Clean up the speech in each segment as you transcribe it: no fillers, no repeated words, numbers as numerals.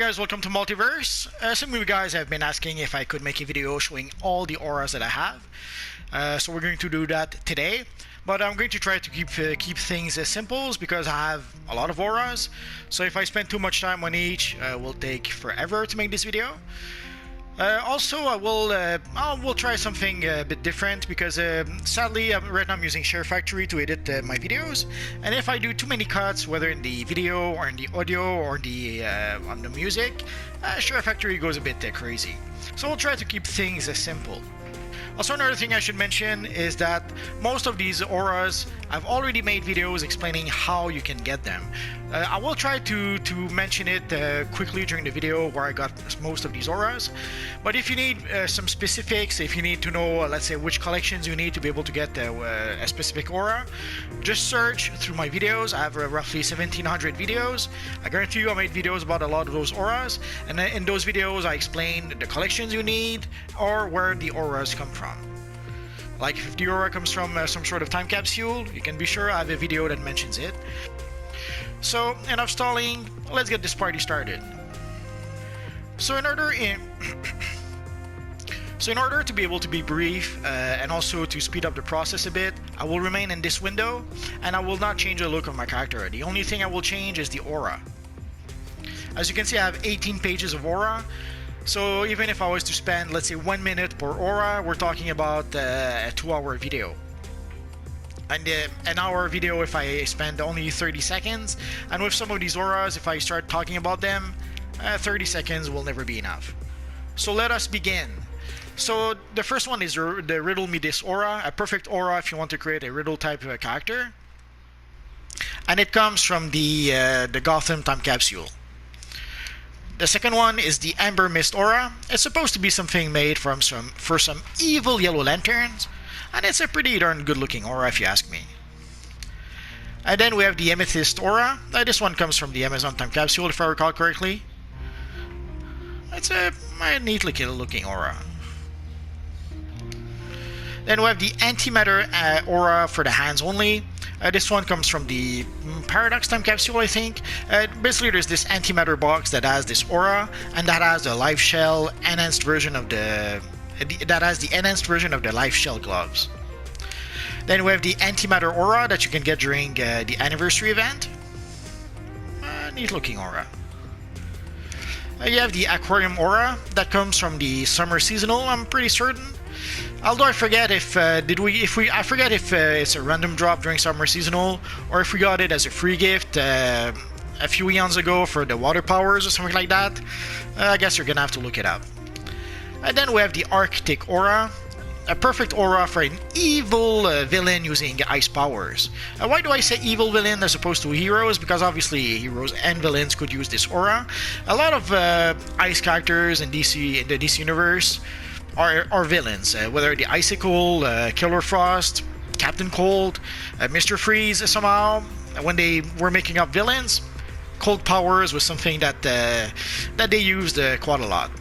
guys, welcome to Multiverse. Some of you guys have been asking if I could make a video showing all the auras that I have. So we're going to do that today. But I'm going to try to keep things as simple because I have a lot of auras. So if I spend too much time on each, it will take forever to make this video. Also, I will try something a bit different because sadly right now I'm using SHAREfactory to edit my videos, and if I do too many cuts, whether in the video or in the audio or the on the music, SHAREfactory goes a bit crazy. So we'll try to keep things simple. Also, another thing I should mention is that most of these auras, I've already made videos explaining how you can get them. I will try to mention it quickly during the video where I got most of these auras. But if you need some specifics, if you need to know, let's say, which collections you need to be able to get a specific aura, just search through my videos. I have roughly 1,700 videos. I guarantee you I made videos about a lot of those auras. And in those videos, I explain the collections you need or where the auras come from. Like if the aura comes from some sort of time capsule, you can be sure I have a video that mentions it. So enough stalling, let's get this party started. So in order to be able to be brief and also to speed up the process a bit, I will remain in this window and I will not change the look of my character. The only thing I will change is the aura. As you can see, I have 18 pages of aura. So even if I was to spend, let's say, 1 minute per aura, we're talking about a 2-hour video. And an hour video if I spend only 30 seconds. And with some of these auras, if I start talking about them, 30 seconds will never be enough. So let us begin. So the first one is the Riddle Me This aura, a perfect aura if you want to create a riddle type of a character. And it comes from the Gotham time capsule. The second one is the Amber Mist aura. It's supposed to be something made for some evil yellow lanterns, and it's a pretty darn good looking aura if you ask me. And then we have the Amethyst aura. This one comes from the Amazon time capsule if I recall correctly. It's a neatly looking aura. Then we have the Antimatter aura for the hands only. This one comes from the Paradox time capsule, I think. Basically, there's this antimatter box that has this aura, and that has the life shell enhanced version of the life shell gloves. Then we have the antimatter aura that you can get during the anniversary event. Neat looking aura. You have the aquarium aura that comes from the summer seasonal. I'm pretty certain. Although I forget if it's a random drop during summer seasonal or if we got it as a free gift a few eons ago for the water powers or something like that. I guess you're gonna have to look it up. And then we have the Arctic aura, a perfect aura for an evil villain using ice powers. Why do I say evil villain as opposed to heroes? Because obviously heroes and villains could use this aura. A lot of ice characters in the DC universe are villains, whether the Icicle, Killer Frost, Captain Cold, Mr. Freeze. Somehow, when they were making up villains, cold powers was something that they used quite a lot.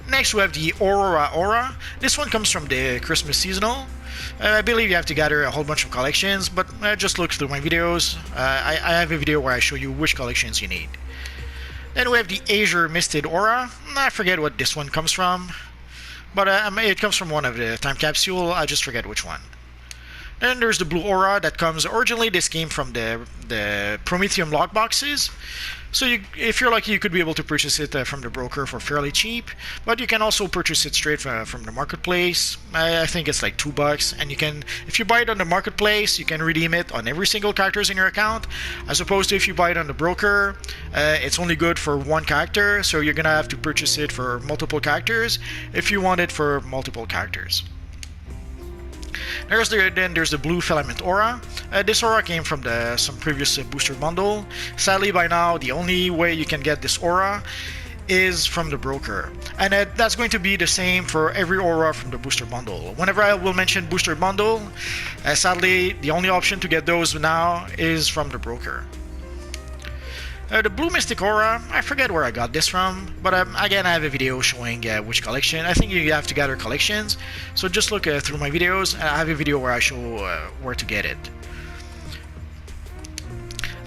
Next, we have the Aurora aura. This one comes from the Christmas seasonal. I believe you have to gather a whole bunch of collections, but just look through my videos. I have a video where I show you which collections you need. Then we have the Azure Misted aura. I forget what this one comes from. But it comes from one of the time capsule. I just forget which one. Then there's the blue aura that comes. Originally, this came from the Prometheum lockboxes. So if you're lucky, you could be able to purchase it from the broker for fairly cheap. But you can also purchase it straight from the marketplace. I think it's like $2, and you can, if you buy it on the marketplace, you can redeem it on every single characters in your account. As opposed to if you buy it on the broker, it's only good for one character. So you're gonna have to purchase it for multiple characters if you want it for multiple characters. Then there's the Blue Filament aura. This aura came from some previous booster bundle. Sadly, by now, the only way you can get this aura is from the broker. And that's going to be the same for every aura from the booster bundle. Whenever I will mention booster bundle, sadly, the only option to get those now is from the broker. The Blue Mystic aura, I forget where I got this from, but again, I have a video showing which collection. I think you have to gather collections, so just look through my videos. I have a video where I show where to get it.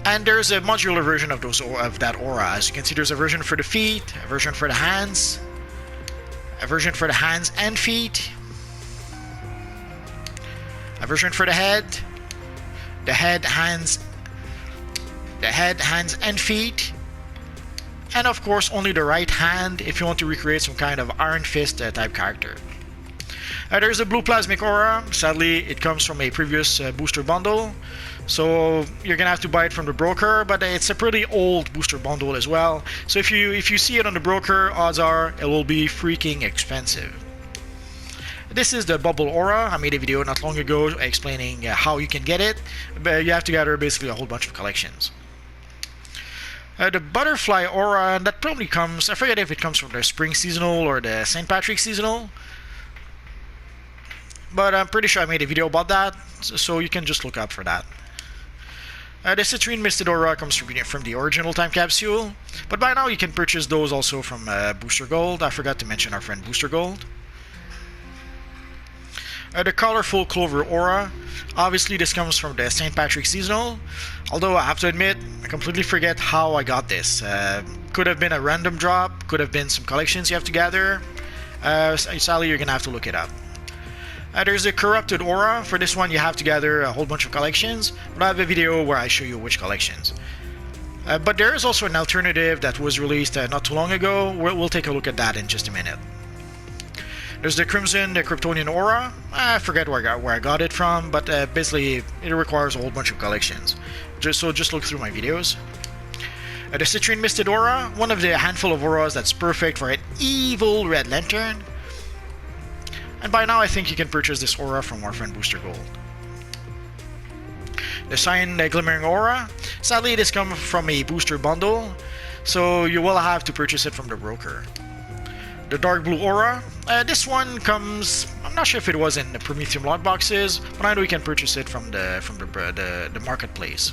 And there's a modular version of that aura. As you can see, there's a version for the feet, a version for the hands, a version for the hands and feet, a version for the head, hands and feet, and of course only the right hand if you want to recreate some kind of Iron Fist type character. There's a blue plasmic aura. Sadly, it comes from a previous booster bundle, so you're gonna have to buy it from the broker, but it's a pretty old booster bundle as well, so if you see it on the broker, odds are it will be freaking expensive. This is the bubble aura. I made a video not long ago explaining how you can get it, but you have to gather basically a whole bunch of collections. The butterfly aura, that probably comes, I forget if it comes from the spring seasonal or the St. Patrick's seasonal, but I'm pretty sure I made a video about that, so you can just look up for that. The citrine misted aura comes from the original time capsule, but by now you can purchase those also from Booster Gold. I forgot to mention our friend Booster Gold. The colorful clover aura, obviously this comes from the St. Patrick's seasonal, although I have to admit I completely forget how I got this. Could have been a random drop, could have been some collections you have to gather. Sadly, you're gonna have to look it up. There's a corrupted aura. For this one you have to gather a whole bunch of collections, but I have a video where I show you which collections. But there is also an alternative that was released not too long ago. We'll take a look at that in just a minute. There's the Crimson, the Kryptonian aura. I forget where I got it from, but basically it requires a whole bunch of collections. Just look through my videos. The Citrine Misted aura, one of the handful of auras that's perfect for an evil Red Lantern. And by now I think you can purchase this aura from our friend Booster Gold. The Cyan Glimmering aura, sadly this comes from a booster bundle, so you will have to purchase it from the broker. The Dark Blue aura, this one comes, I'm not sure if it was in the Prometheum lot boxes, but I know you can purchase it from the marketplace.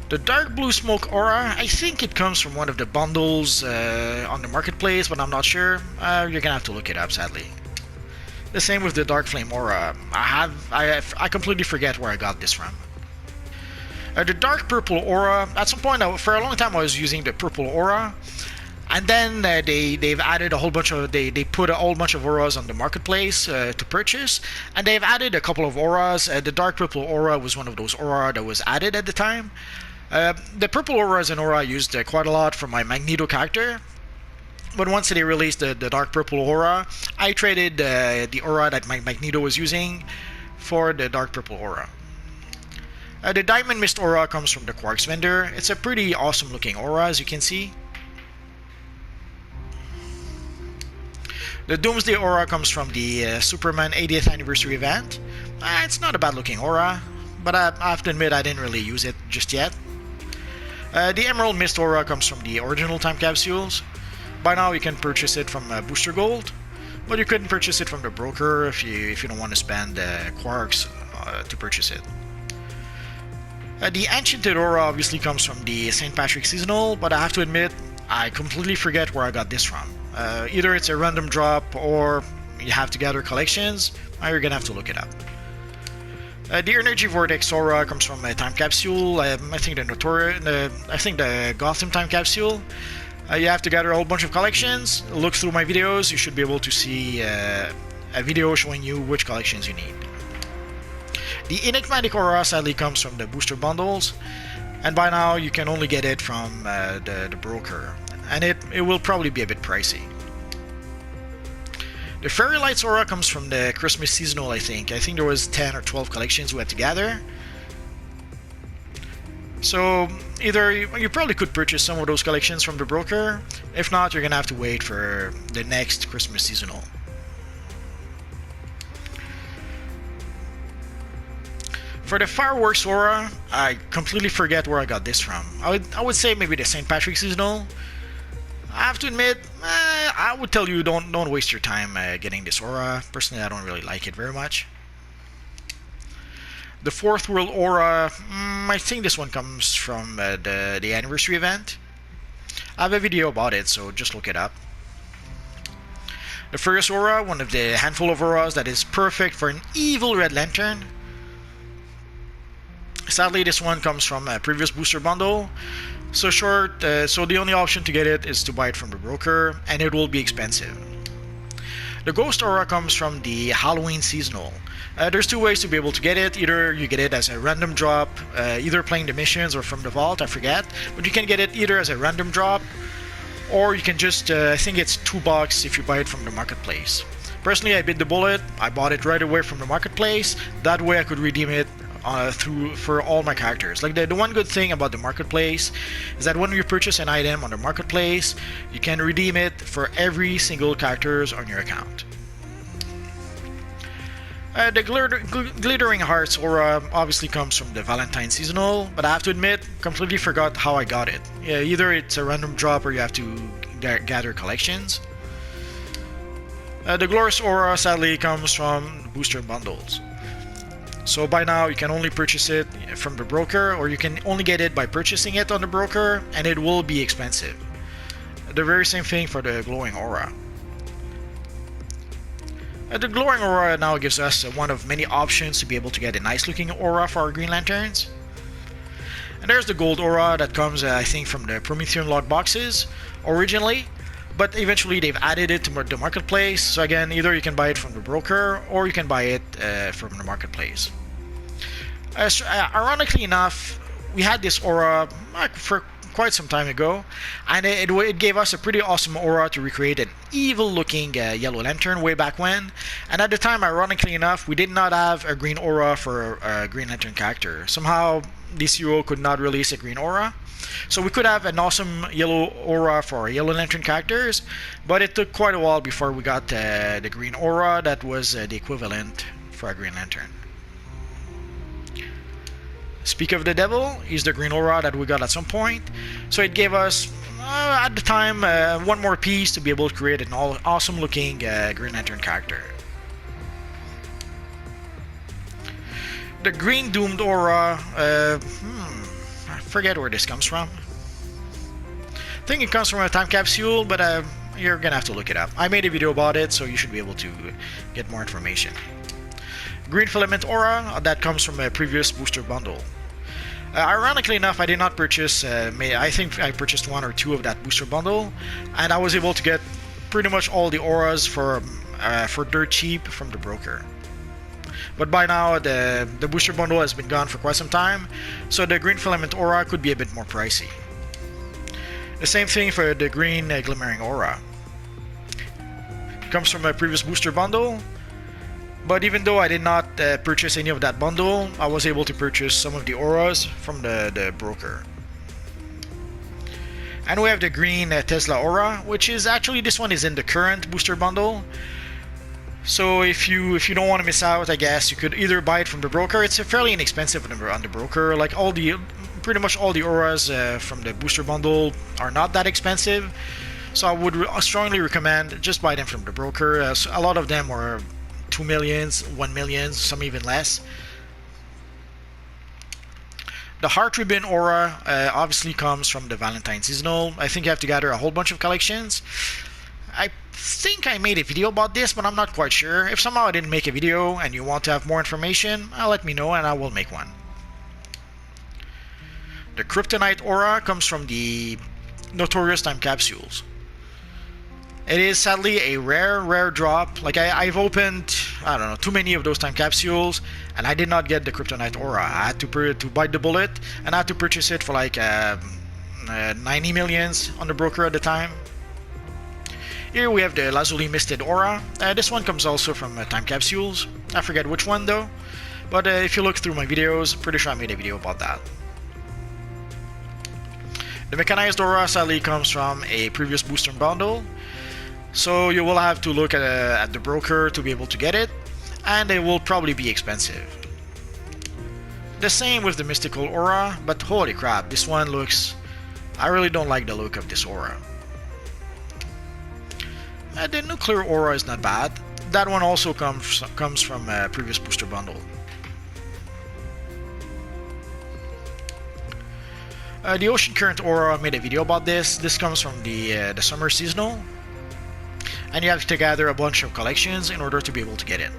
The Dark Blue Smoke aura, I think it comes from one of the bundles on the marketplace, but I'm not sure. You're gonna have to look it up, sadly. The same with the Dark Flame aura. I completely forget where I got this from. The Dark Purple aura, at some point, for a long time I was using the Purple aura, and then they've added a whole bunch of, they put a whole bunch of auras on the marketplace to purchase, and they've added a couple of auras. The Dark Purple aura was one of those aura that was added at the time. The Purple aura is an aura I used quite a lot for my Magneto character, but once they released the Dark Purple aura, I traded the aura that my Magneto was using for the Dark Purple aura. The Diamond Mist aura comes from the Quarks vendor. It's a pretty awesome looking aura, as you can see. The Doomsday aura comes from the Superman 80th anniversary event. It's not a bad looking aura, but I have to admit I didn't really use it just yet. The Emerald Mist aura comes from the original time capsules. By now you can purchase it from Booster Gold, but you couldn't purchase it from the broker if you don't want to spend quarks to purchase it. The Enchanted aura obviously comes from the St. Patrick's seasonal, but I have to admit I completely forget where I got this from. Either it's a random drop or you have to gather collections, or you're gonna have to look it up. The Energy Vortex aura comes from a time capsule. I think the Gotham time capsule. You have to gather a whole bunch of collections. Look through my videos. You should be able to see a video showing you which collections you need. The Enigmatic aura sadly comes from the booster bundles, and by now you can only get it from the broker, and it will probably be a bit pricey. The Fairy Lights aura comes from the Christmas seasonal, I think. There was 10 or 12 collections we had to gather. So either you probably could purchase some of those collections from the broker. If not, you're gonna have to wait for the next Christmas seasonal. For the Fireworks aura, I completely forget where I got this from. I would say maybe the St. Patrick's seasonal. I have to admit, I would tell you don't waste your time getting this aura. Personally, I don't really like it very much. The Fourth World aura, I think this one comes from the anniversary event. I have a video about it, so just look it up. The Furious aura, one of the handful of auras that is perfect for an evil Red Lantern. Sadly, this one comes from a previous booster bundle. So the only option to get it is to buy it from the broker, and it will be expensive. The Ghost Aura comes from the Halloween seasonal. There's two ways to be able to get it. Either you get it as a random drop, either playing the missions or from the vault, I forget. But you can get it either as a random drop, or you can just, I think it's $2 if you buy it from the marketplace. Personally, I bit the bullet. I bought it right away from the marketplace. That way I could redeem it for all my characters. Like the one good thing about the marketplace is that when you purchase an item on the marketplace, you can redeem it for every single characters on your account. The Glittering Hearts Aura obviously comes from the Valentine seasonal, but I have to admit, completely forgot how I got it. Yeah, either it's a random drop or you have to gather collections. The Glorious Aura sadly comes from booster bundles. So by now you can only purchase it from the broker, or you can only get it by purchasing it on the broker, and it will be expensive. The very same thing for the Glowing Aura. The Glowing Aura now gives us one of many options to be able to get a nice looking aura for our Green Lanterns. And there's the Gold Aura that comes I think from the Promethean lot boxes originally, but eventually they've added it to the marketplace. So again, either you can buy it from the broker or you can buy it from the marketplace. Ironically enough, we had this aura for quite some time ago, and it gave us a pretty awesome aura to recreate an evil looking yellow lantern way back when. And at the time, ironically enough, we did not have a green aura for a Green Lantern character. Somehow DCUO could not release a green aura, so we could have an awesome yellow aura for our Yellow Lantern characters, but it took quite a while before we got the green aura that was the equivalent for a Green Lantern. Speak of the Devil, is the green aura that we got at some point. So it gave us, at the time, one more piece to be able to create an awesome looking Green Lantern character. The Green Doomed aura, I forget where this comes from. I think it comes from a time capsule, but you're gonna have to look it up. I made a video about it, so you should be able to get more information. Green Filament Aura, that comes from a previous booster bundle. Ironically enough, I did not purchase, I think I purchased one or two of that booster bundle, and I was able to get pretty much all the auras for dirt cheap from the broker. But by now, the booster bundle has been gone for quite some time, so the Green Filament Aura could be a bit more pricey. The same thing for the Green Glimmering Aura. It comes from a previous booster bundle, but even though I did not purchase any of that bundle, I was able to purchase some of the auras from the broker. And we have the Green Tesla Aura, which is actually, this one is in the current booster bundle. So if you don't want to miss out, I guess you could either buy it from the broker. It's fairly inexpensive on the broker. Like pretty much all the auras from the booster bundle are not that expensive. So I would strongly recommend just buy them from the broker. A lot of them are 2 millions, 1 million, some even less. The Heart Ribbon Aura obviously comes from the Valentine seasonal. I think you have to gather a whole bunch of collections. I think I made a video about this, but I'm not quite sure. If somehow I didn't make a video and you want to have more information, let me know and I will make one. The Kryptonite Aura comes from the Notorious Time Capsules. It is sadly a rare drop. Like I've opened, I don't know, too many of those time capsules, and I did not get the Kryptonite Aura. I had to bite the bullet, and I had to purchase it for like 90 millions on the broker at the time. Here we have the Lazuli Misted Aura. This one comes also from time capsules. I forget which one though, but if you look through my videos, pretty sure I made a video about that. The Mechanized Aura sadly comes from a previous booster bundle. So you will have to look at the broker to be able to get it, and it will probably be expensive. The same with the Mystical Aura, but holy crap, this one looks... I really don't like the look of this aura. The Nuclear Aura is not bad. That one also comes from a previous booster bundle. The Ocean Current Aura, I made a video about this. This comes from the summer seasonal. And you have to gather a bunch of collections in order to be able to get it.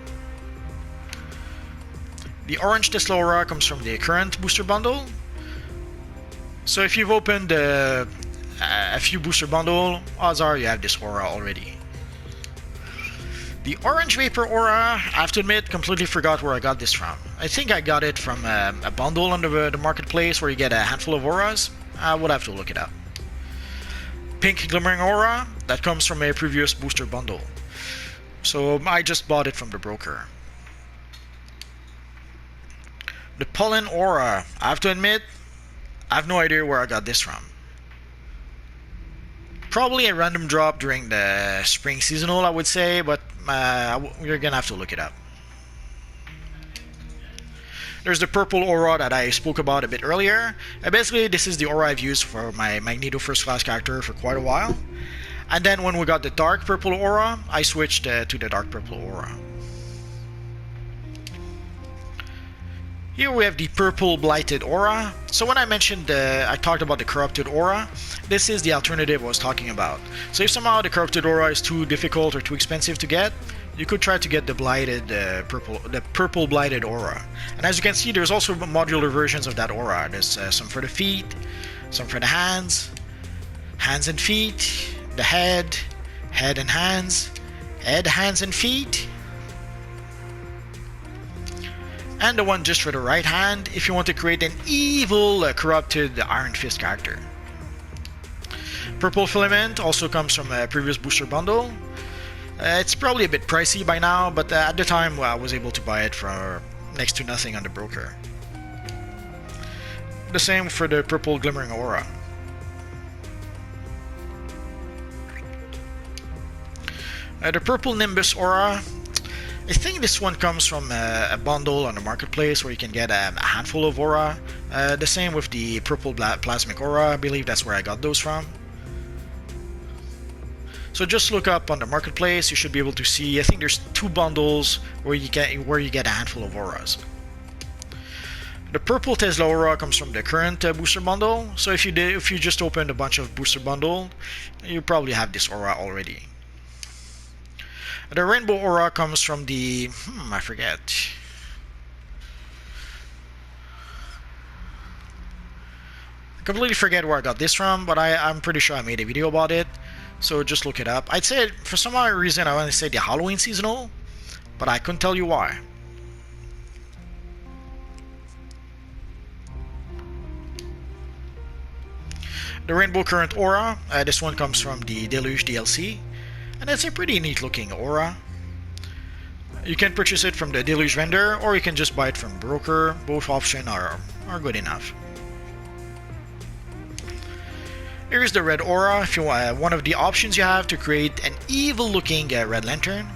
The orange Tesla aura comes from the current booster bundle. So if you've opened a few booster bundle, odds are you have this aura already. The orange vapor aura, I have to admit, completely forgot where I got this from. I think I got it from a bundle on the marketplace where you get a handful of auras. I would have to look it up. Pink glimmering aura, that comes from a previous booster bundle. So I just bought it from the broker. The pollen aura, I have to admit, I have no idea where I got this from. Probably a random drop during the spring seasonal, I would say, but you're gonna have to look it up. There's the purple aura that I spoke about a bit earlier. Basically, this is the aura I've used for my Magneto First Class character for quite a while. And then when we got the dark purple aura, I switched to the dark purple aura. Here we have the purple blighted aura. So when I mentioned, I talked about the corrupted aura, this is the alternative I was talking about. So if somehow the corrupted aura is too difficult or too expensive to get, you could try to get the blighted purple blighted aura. And as you can see, there's also modular versions of that aura. There's some for the feet, some for the hands and feet, the head and hands, head, hands and feet, and the one just for the right hand if you want to create an evil, corrupted Iron Fist character. Purple filament also comes from a previous booster bundle. It's probably a bit pricey by now, but at the time I was able to buy it for next to nothing on the broker. The same for the purple glimmering aura. The purple nimbus aura, I think this one comes from a bundle on the marketplace where you can get a handful of aura. The same with the purple plasmic aura, I believe that's where I got those from. So just look up on the marketplace, you should be able to see, I think there's 2 bundles where you get a handful of auras. The purple Tesla aura comes from the current booster bundle, so if you just opened a bunch of booster bundle, you probably have this aura already. The rainbow aura comes from the, I forget. I completely forget where I got this from, but I'm pretty sure I made a video about it. So just look it up. I'd say, for some odd reason, I want to say the Halloween seasonal, but I couldn't tell you why. The Rainbow Current Aura, this one comes from the Deluge DLC, and it's a pretty neat looking aura. You can purchase it from the Deluge vendor, or you can just buy it from broker. Both options are good enough. Here's the red aura. If you want, one of the options you have to create an evil looking red lantern.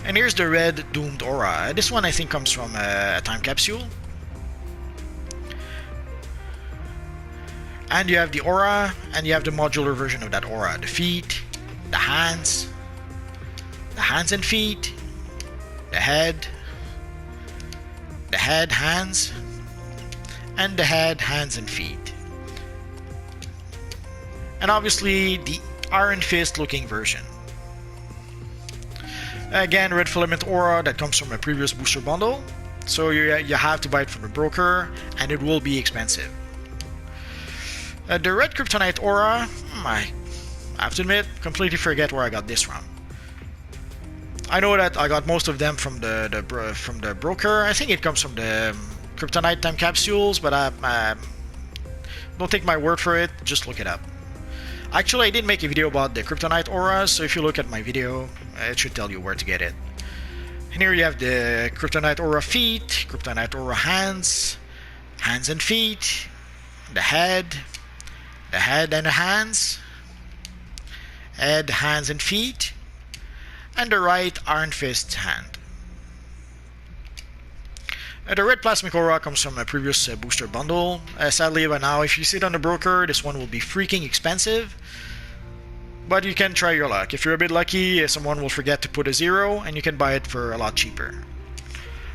And here's the red doomed aura. This one I think comes from a time capsule. And you have the aura, and you have the modular version of that aura. The feet, the hands and feet, the head, hands, and the head, hands and feet. And obviously the Iron Fist looking version. Again, red filament aura that comes from a previous booster bundle, so you have to buy it from the broker, and it will be expensive. The red kryptonite aura, I have to admit, completely forget where I got this from. I know that I got most of them from the broker. I think it comes from the kryptonite time capsules, but don't take my word for it, just look it up. Actually, I did make a video about the kryptonite auras, so if you look at my video, it should tell you where to get it. And here you have the kryptonite aura feet, kryptonite aura hands and feet, the head and the hands, head, hands and feet, and the right Iron Fist hand. The red plasmic aura comes from a previous booster bundle. Sadly, by now, if you see it on the broker, this one will be freaking expensive. But you can try your luck. If you're a bit lucky, someone will forget to put a 0, and you can buy it for a lot cheaper.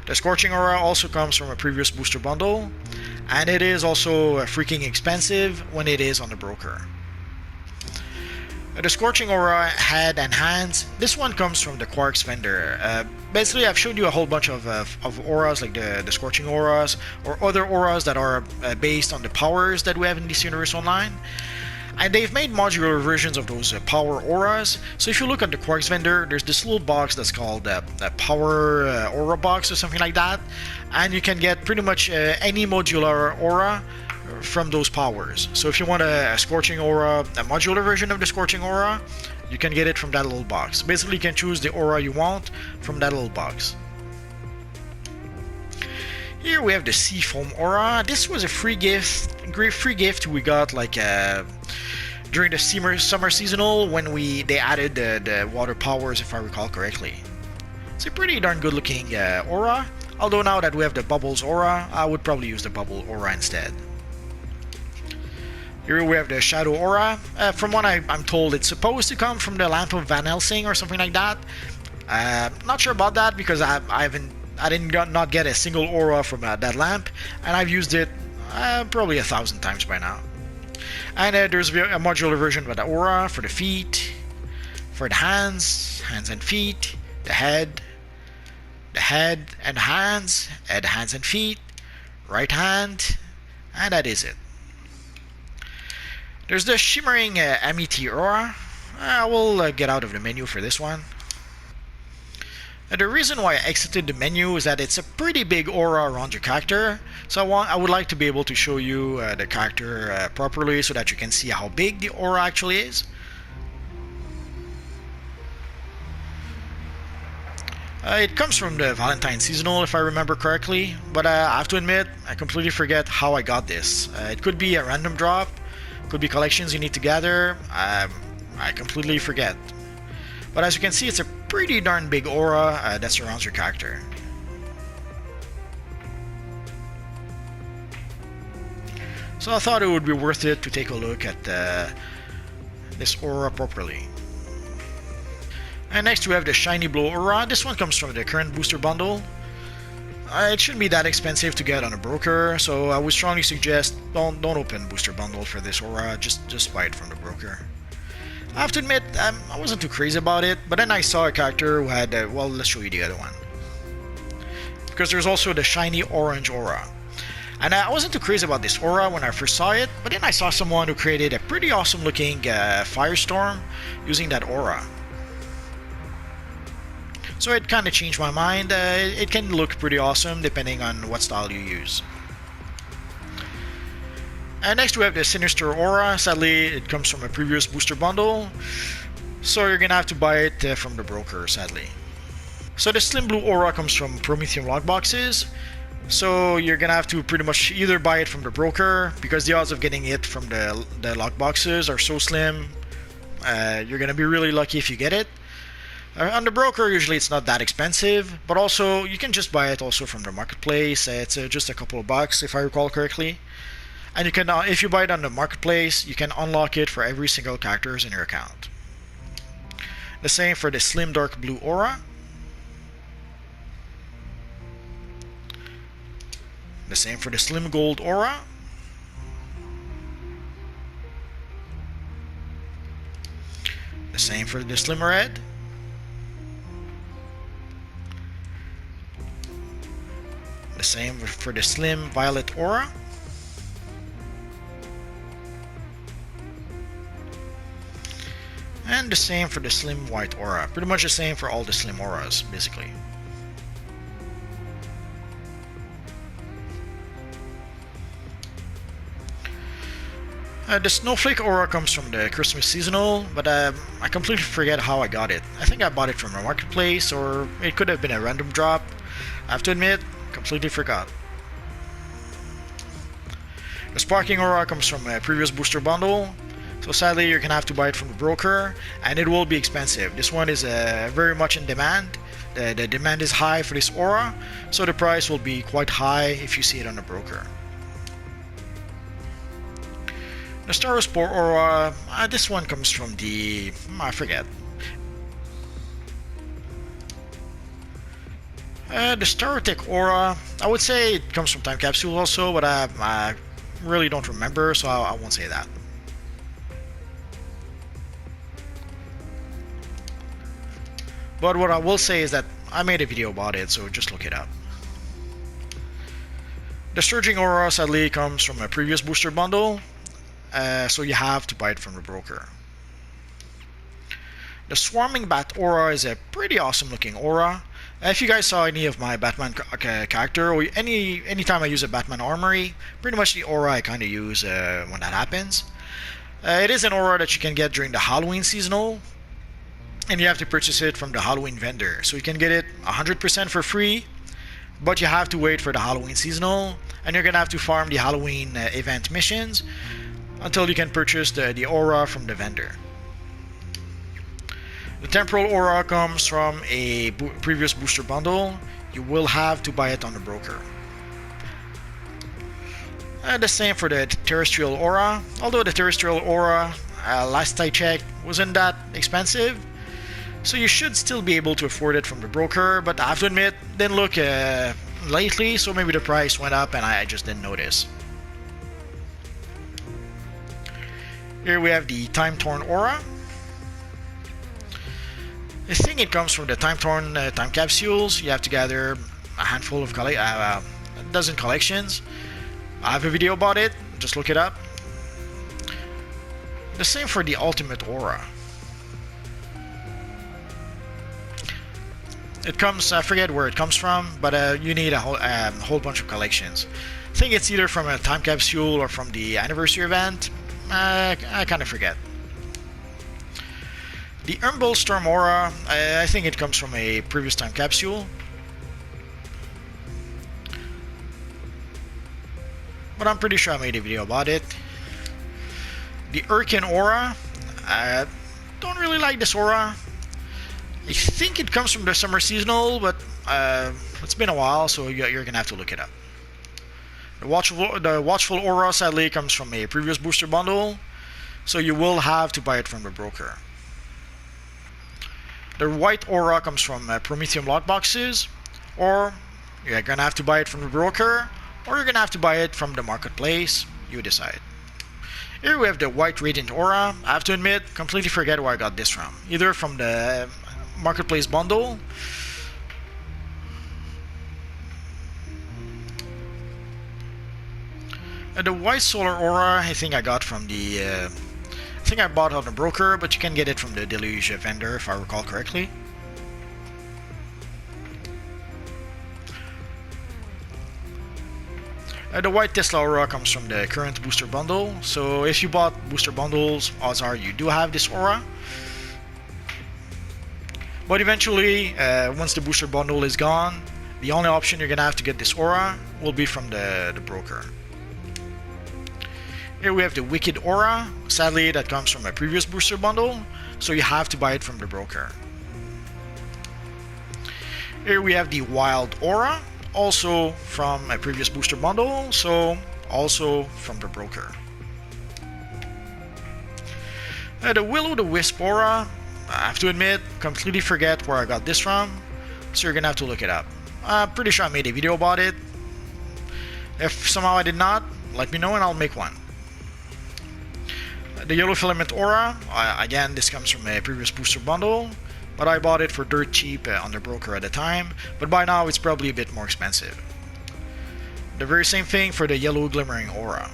The scorching aura also comes from a previous booster bundle, and it is also freaking expensive when it is on the broker. The Scorching Aura Head and Hands. This one comes from the Quarks vendor. Basically, I've showed you a whole bunch of auras, like the Scorching Auras, or other auras that are based on the powers that we have in DC Universe Online. And they've made modular versions of those power auras. So if you look at the Quarks vendor, there's this little box that's called a power aura box or something like that. And you can get pretty much any modular aura from those powers. So if you want a Scorching Aura, a modular version of the Scorching Aura, you can get it from that little box. Basically, you can choose the aura you want from that little box. Here we have the Sea Foam Aura. This was a free gift we got like during the summer seasonal when they added the water powers, if I recall correctly. It's a pretty darn good looking aura. Although now that we have the Bubbles Aura, I would probably use the Bubble Aura instead. Here we have the Shadow Aura. From what I'm told, it's supposed to come from the Lamp of Van Helsing or something like that. Not sure about that because I didn't not get a single aura from that lamp, and I've used it probably 1,000 times by now. And there's a modular version of the aura for the feet, for the hands and feet, the head and hands, and hands and feet, right hand, and that is it. There's the Shimmering MET Aura. I will get out of the menu for this one. The reason why I exited the menu is that it's a pretty big aura around your character. So I would like to be able to show you the character properly so that you can see how big the aura actually is. It comes from the Valentine Seasonal, if I remember correctly, but I have to admit, I completely forget how I got this. It could be a random drop, could be collections you need to gather, I completely forget. But as you can see, it's a pretty darn big aura that surrounds your character. So I thought it would be worth it to take a look at this aura properly. And next we have the Shiny Blue Aura. This one comes from the current booster bundle. It shouldn't be that expensive to get on a broker, so I would strongly suggest don't open booster bundle for this aura. Just buy it from the broker. I have to admit, I wasn't too crazy about it, but then I saw a character who had, well, let's show you the other one. Because there's also the Shiny Orange Aura. And I wasn't too crazy about this aura when I first saw it, but then I saw someone who created a pretty awesome looking Firestorm using that aura. So it kind of changed my mind. It can look pretty awesome depending on what style you use. And next we have the Sinister Aura. Sadly, it comes from a previous booster bundle, so you're gonna have to buy it from the broker, sadly. So the Slim Blue Aura comes from Prometheum lockboxes, so you're gonna have to pretty much either buy it from the broker, because the odds of getting it from the lockboxes are so slim. You're gonna be really lucky if you get it. On the broker, usually it's not that expensive, but also you can just buy it also from the marketplace. It's just a couple of bucks, if I recall correctly. And you can, if you buy it on the marketplace, you can unlock it for every single characters in your account. The same for the Slim Dark Blue Aura. The same for the Slim Gold Aura. The same for the Slim Red. The same for the Slim Violet Aura. And the same for the Slim White Aura. Pretty much the same for all the Slim Auras, basically. The Snowflake Aura comes from the Christmas Seasonal, but I completely forget how I got it. I think I bought it from a marketplace, or it could have been a random drop. I have to admit, completely forgot. The Sparking Aura comes from a previous booster bundle, so sadly you're gonna have to buy it from the broker, and it will be expensive. This one is very much in demand. The demand is high for this aura, so the price will be quite high if you see it on the broker. The Starospore Aura, this one comes from the, I forget. The Starotech Aura, I would say it comes from Time Capsule also, but I really don't remember, so I won't say that. But what I will say is that I made a video about it, so just look it up. The Surging Aura sadly comes from a previous booster bundle, so you have to buy it from the broker. The Swarming Bat Aura is a pretty awesome looking aura. If you guys saw any of my Batman character, or anytime I use a Batman armory, pretty much the aura I kind of use when that happens. It is an aura that you can get during the Halloween seasonal, and you have to purchase it from the Halloween vendor. So you can get it 100% for free, but you have to wait for the Halloween seasonal, and you're gonna have to farm the Halloween event missions until you can purchase the aura from the vendor. The Temporal Aura comes from a previous booster bundle. You will have to buy it on the broker. The same for the Terrestrial Aura. Although the Terrestrial Aura, last I checked, wasn't that expensive, so you should still be able to afford it from the broker, but I have to admit, didn't look lately, so maybe the price went up and I just didn't notice. Here we have the Time Torn Aura. I think it comes from the Time Torn time capsules. You have to gather a handful of a dozen collections. I have a video about it, just look it up. The same for the Ultimate Aura. It comes, I forget where it comes from, but you need a whole bunch of collections. I think it's either from a time capsule or from the anniversary event. I kind of forget. The Umbral Storm Aura, I think it comes from a previous time capsule. But I'm pretty sure I made a video about it. The Urkin Aura, I don't really like this aura. I think it comes from the summer seasonal, but it's been a while, so you're gonna have to look it up. The Watchful Aura sadly comes from a previous booster bundle, so you will have to buy it from the broker. The White Aura comes from Prometheum lockboxes, or you're gonna have to buy it from the broker, or you're gonna have to buy it from the marketplace. You decide. Here we have the White Radiant Aura. I have to admit, completely forget where I got this from. Either from the marketplace bundle, and the White Solar Aura, I think I got from the I think I bought it on the broker, but you can get it from the Deluge vendor if I recall correctly. The White Tesla Aura comes from the current booster bundle, so if you bought booster bundles, odds are you do have this aura. But eventually, once the booster bundle is gone, the only option you're gonna have to get this aura will be from the broker. Here we have the Wicked Aura. Sadly, that comes from a previous booster bundle, so you have to buy it from the broker. Here we have the Wild Aura, also from a previous booster bundle, so also from the broker. The Will-O-the-Wisp Aura, I have to admit, completely forget where I got this from, so you're gonna have to look it up. I'm pretty sure I made a video about it. If somehow I did not, let me know and I'll make one. The Yellow Filament Aura, again, this comes from a previous booster bundle, but I bought it for dirt cheap on the broker at the time, but by now it's probably a bit more expensive. The very same thing for the Yellow Glimmering Aura.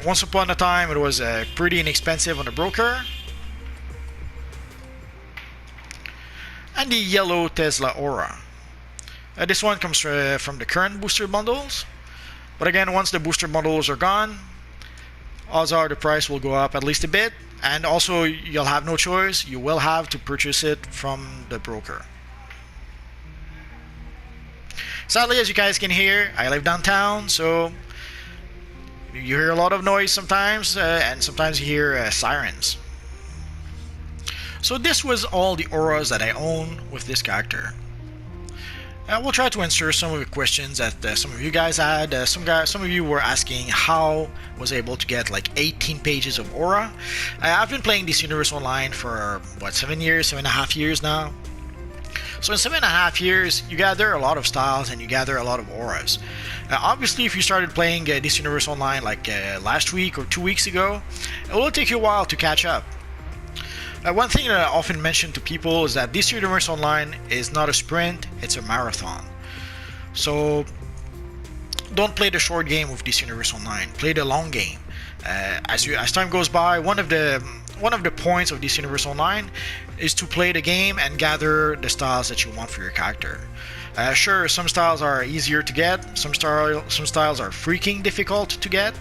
Once upon a time it was pretty inexpensive on the broker. And the Yellow Tesla Aura. This one comes from the current booster bundles, but again, once the booster bundles are gone, odds are the price will go up at least a bit, and also you'll have no choice, you will have to purchase it from the broker. Sadly, as you guys can hear, I live downtown, so you hear a lot of noise sometimes, and sometimes you hear sirens. So this was all the auras that I own with this character. We'll try to answer some of the questions that some of you guys had. Some of you were asking how was I able to get like 18 pages of aura. I've been playing this universe online for what, 7.5 years now. So in 7.5 years, you gather a lot of styles and you gather a lot of auras. Obviously, if you started playing this universe online like last week or 2 weeks ago, it will take you a while to catch up. One thing that I often mention to people is that DC Universe Online is not a sprint, it's a marathon. So don't play the short game with DC Universe Online, play the long game. As time goes by, one of the points of DC Universe Online is to play the game and gather the styles that you want for your character. Sure, some styles are easier to get, some styles are freaking difficult to get.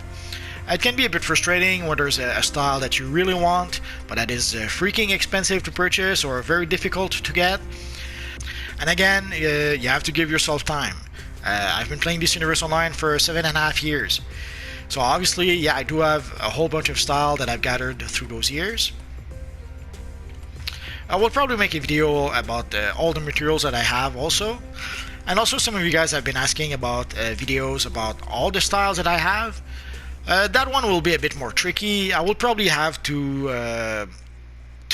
It can be a bit frustrating when there's a style that you really want, but that is freaking expensive to purchase or very difficult to get. And again, you have to give yourself time. I've been playing DC Universe Online for 7.5 years. So obviously, yeah, I do have a whole bunch of style that I've gathered through those years. I will probably make a video about all the materials that I have also. And also some of you guys have been asking about videos about all the styles that I have. That one will be a bit more tricky. I will probably have to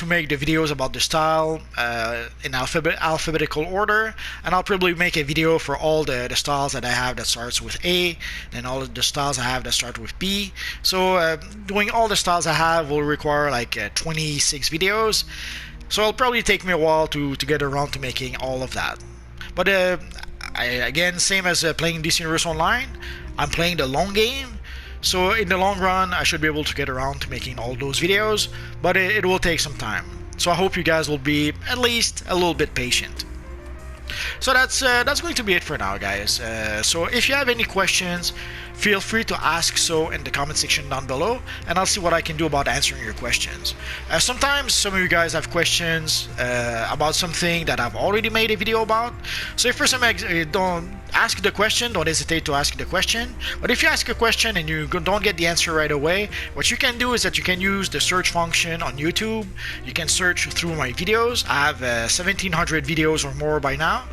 make the videos about the style in alphabetical order, and I'll probably make a video for all the styles that I have that starts with A, then all the styles I have that start with B. So doing all the styles I have will require like 26 videos, so it'll probably take me a while to get around to making all of that. But again, same as playing DC Universe Online, I'm playing the long game. So in the long run, I should be able to get around to making all those videos, but it will take some time. So I hope you guys will be at least a little bit patient. So that's going to be it for now, guys. So if you have any questions, feel free to ask so in the comment section down below, and I'll see what I can do about answering your questions. Sometimes some of you guys have questions about something that I've already made a video about. So if for some don't ask the question, don't hesitate to ask the question. But if you ask a question and you don't get the answer right away, what you can do is that you can use the search function on YouTube. You can search through my videos. I have 1,700 videos or more by now.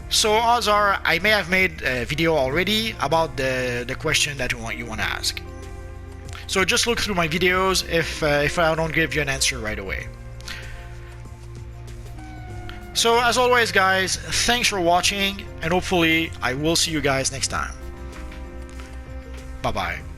So odds are I may have made a video already about the question that you want to ask. So just look through my videos if I don't give you an answer right away. So as always, guys, thanks for watching, and hopefully I will see you guys next time. Bye bye.